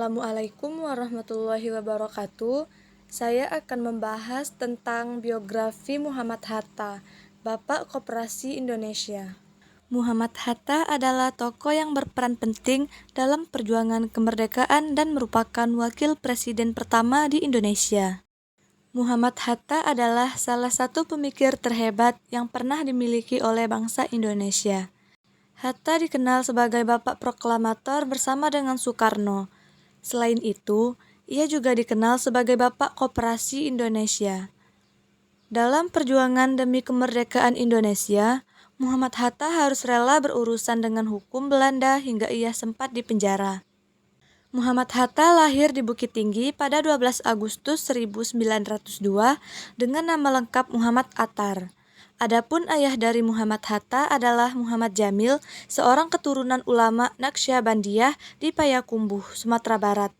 Assalamualaikum warahmatullahi wabarakatuh. Saya akan membahas tentang biografi Muhammad Hatta, Bapak Koperasi Indonesia. Muhammad Hatta adalah tokoh yang berperan penting dalam perjuangan kemerdekaan dan merupakan wakil presiden pertama di Indonesia. Muhammad Hatta adalah salah satu pemikir terhebat yang pernah dimiliki oleh bangsa Indonesia. Hatta dikenal sebagai Bapak Proklamator bersama dengan Soekarno. Selain itu, ia juga dikenal sebagai Bapak Koperasi Indonesia. Dalam perjuangan demi kemerdekaan Indonesia, Muhammad Hatta harus rela berurusan dengan hukum Belanda hingga ia sempat dipenjara. Muhammad Hatta lahir di Bukit Tinggi pada 12 Agustus 1902 dengan nama lengkap Muhammad Attar. Adapun ayah dari Muhammad Hatta adalah Muhammad Jamil, seorang keturunan ulama Naqsyabandiyah di Payakumbuh, Sumatera Barat.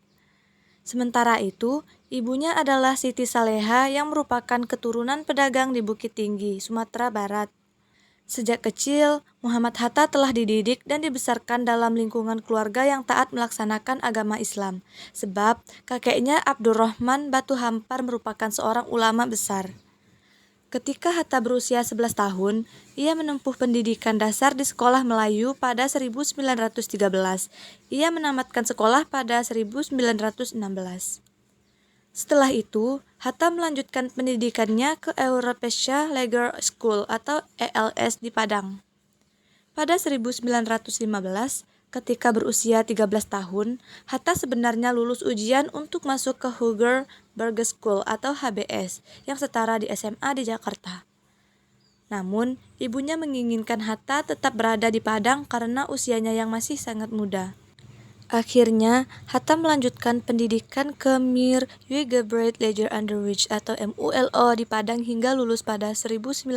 Sementara itu, ibunya adalah Siti Saleha yang merupakan keturunan pedagang di Bukit Tinggi, Sumatera Barat. Sejak kecil, Muhammad Hatta telah dididik dan dibesarkan dalam lingkungan keluarga yang taat melaksanakan agama Islam, sebab kakeknya Abdurrahman Batu Hampar merupakan seorang ulama besar. Ketika Hatta berusia 11 tahun, ia menempuh pendidikan dasar di sekolah Melayu pada 1913. Ia menamatkan sekolah pada 1916. Setelah itu, Hatta melanjutkan pendidikannya ke Europäische Lager School atau ELS di Padang. Pada 1915, ketika berusia 13 tahun, Hatta sebenarnya lulus ujian untuk masuk ke Huger Bergschule atau HBS yang setara di SMA di Jakarta. Namun, ibunya menginginkan Hatta tetap berada di Padang karena usianya yang masih sangat muda. Akhirnya, Hatta melanjutkan pendidikan ke Mir Wegebreit Leger Underwich atau MULO di Padang hingga lulus pada 1919.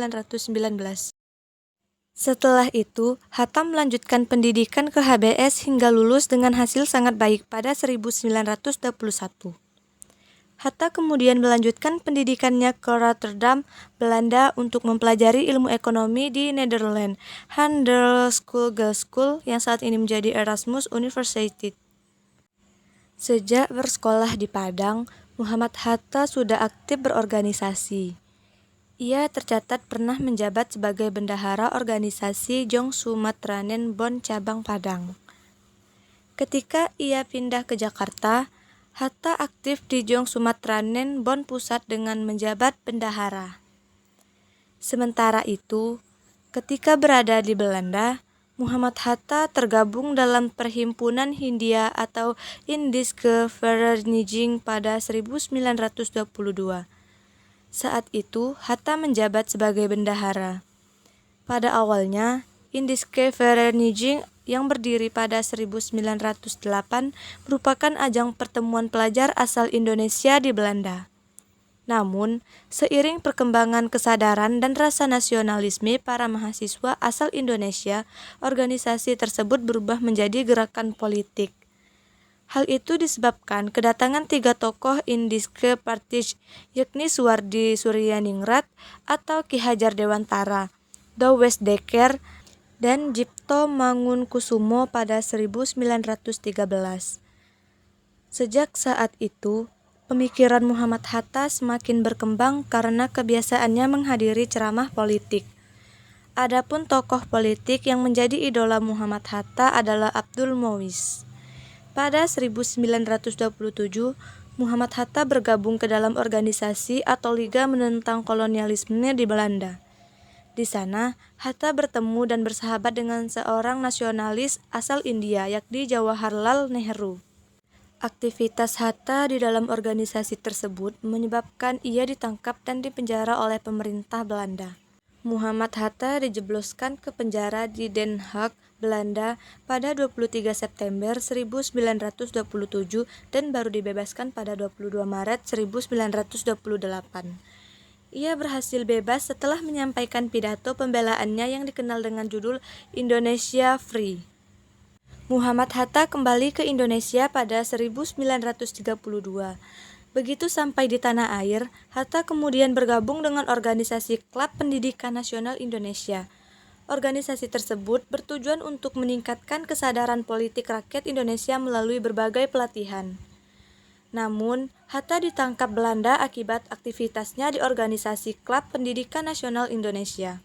Setelah itu, Hatta melanjutkan pendidikan ke HBS hingga lulus dengan hasil sangat baik pada 1921. Hatta kemudian melanjutkan pendidikannya ke Rotterdam, Belanda untuk mempelajari ilmu ekonomi di Nederland, Handelshogeschool yang saat ini menjadi Erasmus University. Sejak bersekolah di Padang, Muhammad Hatta sudah aktif berorganisasi. Ia tercatat pernah menjabat sebagai bendahara organisasi Jong Sumatranen Bon Cabang Padang. Ketika ia pindah ke Jakarta, Hatta aktif di Jong Sumatranen Bon Pusat dengan menjabat bendahara. Sementara itu, ketika berada di Belanda, Muhammad Hatta tergabung dalam Perhimpunan Hindia atau Indische Vereniging pada 1922. Saat itu, Hatta menjabat sebagai bendahara. Pada awalnya, Indische Vereniging yang berdiri pada 1908 merupakan ajang pertemuan pelajar asal Indonesia di Belanda. Namun, seiring perkembangan kesadaran dan rasa nasionalisme para mahasiswa asal Indonesia, organisasi tersebut berubah menjadi gerakan politik. Hal itu disebabkan kedatangan 3 tokoh Indische Partij, yakni Suwardi Suryaningrat atau Ki Hajar Dewantara, Douwes Dekker, dan Djipto Mangunkusumo pada 1913. Sejak saat itu, pemikiran Muhammad Hatta semakin berkembang karena kebiasaannya menghadiri ceramah politik. Adapun tokoh politik yang menjadi idola Muhammad Hatta adalah Abdul Muiz. Pada 1927, Muhammad Hatta bergabung ke dalam organisasi atau Liga Menentang Kolonialisme di Belanda. Di sana, Hatta bertemu dan bersahabat dengan seorang nasionalis asal India, yakni Jawaharlal Nehru. Aktivitas Hatta di dalam organisasi tersebut menyebabkan ia ditangkap dan dipenjara oleh pemerintah Belanda. Muhammad Hatta dijebloskan ke penjara di Den Haag, Belanda pada 23 September 1927 dan baru dibebaskan pada 22 Maret 1928. Ia berhasil bebas setelah menyampaikan pidato pembelaannya yang dikenal dengan judul Indonesia Free. Muhammad Hatta kembali ke Indonesia pada 1932. Begitu sampai di tanah air, Hatta kemudian bergabung dengan organisasi Klub Pendidikan Nasional Indonesia. Organisasi tersebut bertujuan untuk meningkatkan kesadaran politik rakyat Indonesia melalui berbagai pelatihan. Namun, Hatta ditangkap Belanda akibat aktivitasnya di organisasi Klub Pendidikan Nasional Indonesia.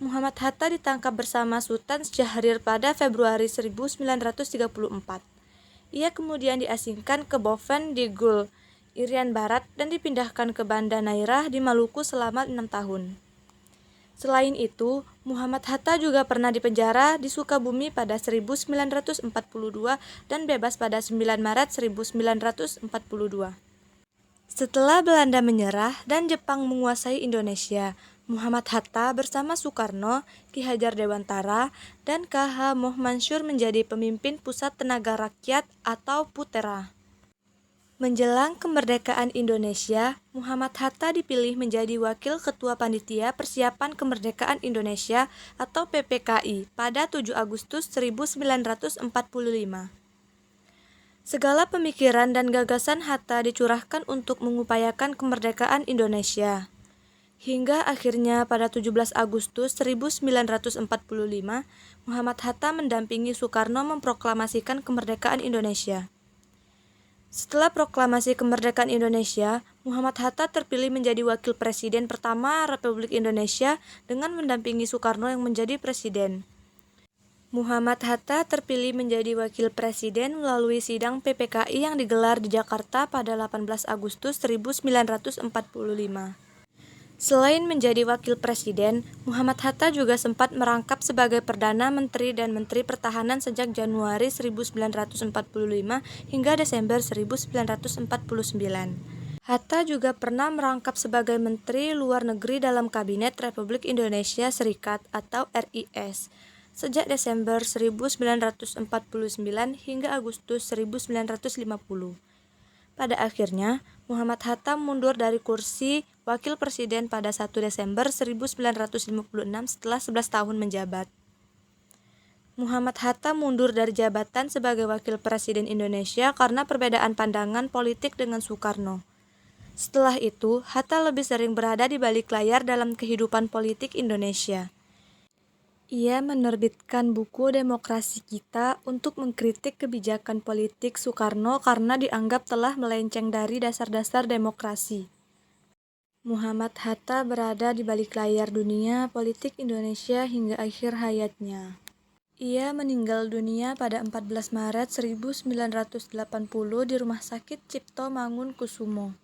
Muhammad Hatta ditangkap bersama Sultan Syahrir pada Februari 1934. Ia kemudian diasingkan ke Boven di Gul, Irian Barat dan dipindahkan ke Banda Neira di Maluku selama 6 tahun. Selain itu, Muhammad Hatta juga pernah dipenjara di Sukabumi pada 1942 dan bebas pada 9 Maret 1942. Setelah Belanda menyerah dan Jepang menguasai Indonesia, Muhammad Hatta bersama Soekarno, Ki Hajar Dewantara, dan K.H. Moh Mansur menjadi pemimpin Pusat Tenaga Rakyat atau PUTERA. Menjelang kemerdekaan Indonesia, Muhammad Hatta dipilih menjadi Wakil Ketua Panitia Persiapan Kemerdekaan Indonesia atau PPKI pada 7 Agustus 1945. Segala pemikiran dan gagasan Hatta dicurahkan untuk mengupayakan kemerdekaan Indonesia. Hingga akhirnya pada 17 Agustus 1945, Muhammad Hatta mendampingi Soekarno memproklamasikan kemerdekaan Indonesia. Setelah proklamasi kemerdekaan Indonesia, Muhammad Hatta terpilih menjadi Wakil Presiden pertama Republik Indonesia dengan mendampingi Soekarno yang menjadi Presiden. Muhammad Hatta terpilih menjadi Wakil Presiden melalui sidang PPKI yang digelar di Jakarta pada 18 Agustus 1945. Selain menjadi Wakil Presiden, Muhammad Hatta juga sempat merangkap sebagai Perdana Menteri dan Menteri Pertahanan sejak Januari 1945 hingga Desember 1949. Hatta juga pernah merangkap sebagai Menteri Luar Negeri dalam Kabinet Republik Indonesia Serikat atau RIS sejak Desember 1949 hingga Agustus 1950. Pada akhirnya, Muhammad Hatta mundur dari kursi Wakil Presiden pada 1 Desember 1956 setelah 11 tahun menjabat. Muhammad Hatta mundur dari jabatan sebagai Wakil Presiden Indonesia karena perbedaan pandangan politik dengan Soekarno. Setelah itu, Hatta lebih sering berada di balik layar dalam kehidupan politik Indonesia. Ia menerbitkan buku Demokrasi Kita untuk mengkritik kebijakan politik Soekarno karena dianggap telah melenceng dari dasar-dasar demokrasi. Muhammad Hatta berada di balik layar dunia politik Indonesia hingga akhir hayatnya. Ia meninggal dunia pada 14 Maret 1980 di Rumah Sakit Cipto Mangunkusumo.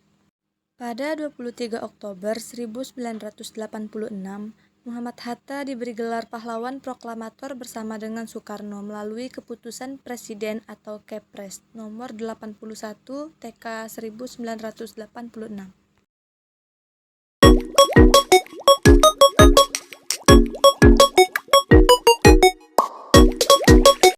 Pada 23 Oktober 1986, Muhammad Hatta diberi gelar pahlawan proklamator bersama dengan Soekarno melalui keputusan Presiden atau Kepres nomor 81 TK 1986.